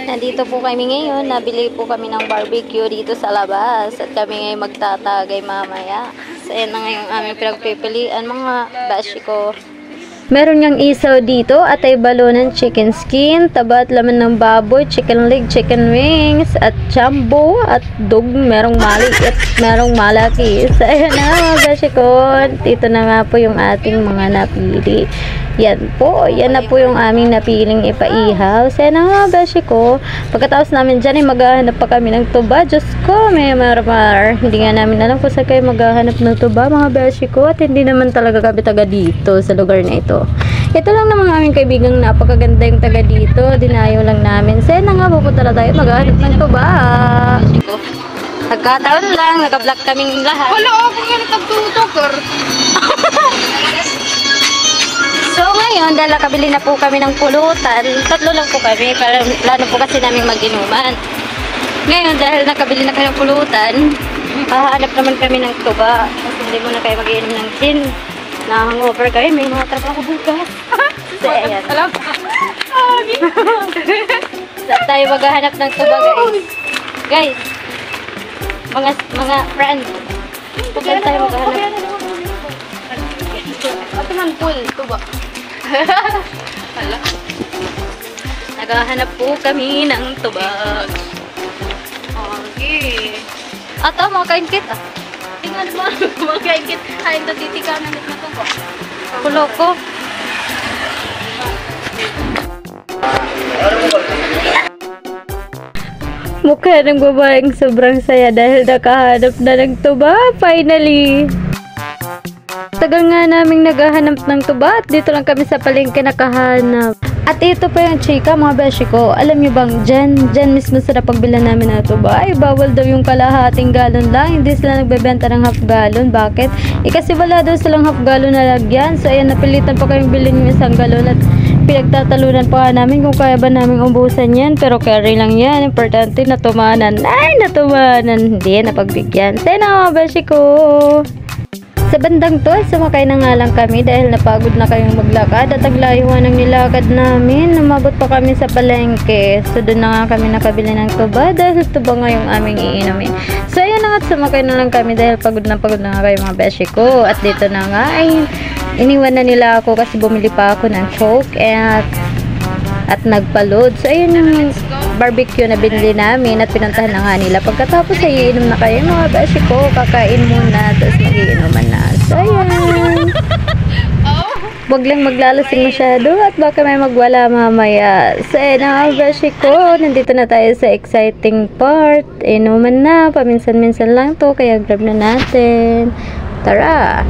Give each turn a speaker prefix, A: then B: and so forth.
A: Nandito po kami ngayon. Nabili po kami ng barbecue dito sa labas. At kami ngayon magtatagay mamaya. So, ayan na ngayong aming pinagpipilian mga bashi ko. Meron niyang isaw dito at ay balonan chicken skin, taba at laman ng baboy, chicken leg, chicken wings, at jumbo, at dog, merong maliit at merong malaki. So, ayan na mga beshi ko. Dito na nga po yung ating mga napili. Yan po. Yan na po yung aming napiling ipaihaw. So, ayan na mga beshi ko. Pagkatapos namin dyan ay maghahanap pa kami ng tuba. Diyos ko, may mar-mar. Hindi nga namin alam kung saan kayo maghahanap ng tuba mga beshi ko. At hindi naman talaga kami taga dito sa lugar na ito. Ito lang naman aming kaibigang napakaganda yung taga dito. Dinayo lang namin. So, na nga, pupunta na tayo maghahanap ng tuba. Nagkataon lang, naka-block kaming lahat.
B: Wala ako nga nagtagtutokor.
A: So, ngayon, dahil nakabili na po kami ng pulutan, tatlo lang po kami. Plano po kasi namin mag-inuman. Ngayon, dahil nakabili na kami ng pulutan, hahanap naman kami ng tuba. Kasi hindi mo na kayo mag-inom ng gin. Na-hangover kayo, may mga trabaho bukas. So, ayan.
B: Alam.
A: Saan tayo maghahanap ng tuba, guys? Guys, mga friends, saan tayo maghahanap?
B: Ito man pool, tuba. Hala.
A: Naghahanap po kami ng tuba.
B: Okay.
A: Ato, mga kaingkit ah.
B: Tingnan mo, mga kaikit. Ay, ito titikanan na tuba.
A: Kuloko. Mukha ng babaeng sobrang saya dahil nakahanap na ng tuba. Finally! Tagal nga naming naghahanap ng tuba at dito lang kami sa palengke nakahanap. At ito pa yung chika mga beshi ko. Alam nyo bang dyan mismo sa napagbilan namin na tuba ay bawal daw yung kalahating galon lang. Hindi sila nagbebenta ng half galon. Bakit? Kasi wala daw silang half galon na lagyan. So ayan, napilitan pa kayong bilhin yung isang galon at pinagtatalunan pa namin kung kaya ba namin ubusan yan. Pero carry lang yan. Importante natumanan. Ay, natumanan. Hindi, napagbigyan. Tayo na mga beshi ko. Sa bandang to, sumakay na nga lang kami dahil napagod na kayong maglakad at ang layuan ng nilakad namin. Namabot pa kami sa palengke. So, doon na nga kami nakabili ng tuba dahil tuba nga yung aming iinumin. So, ayun na nga, sumakay na lang kami dahil pagod na nga kayo mga beshi ko. At dito na nga, ay iniwan na nila ako kasi bumili pa ako ng Coke at nagpa-load. So, ayun yung barbecue na binili namin at pinuntahan na nga nila. Pagkatapos ay iinom na kayo mga beshi ko. Kakain muna, tapos mag-iinuman na. So, ayan. Huwag lang maglalasing masyado at baka may magwala mamaya. So, ayan mga beshi ko. Nandito na tayo sa exciting part. Inuman na. Paminsan-minsan lang to. Kaya grab na natin. Tara!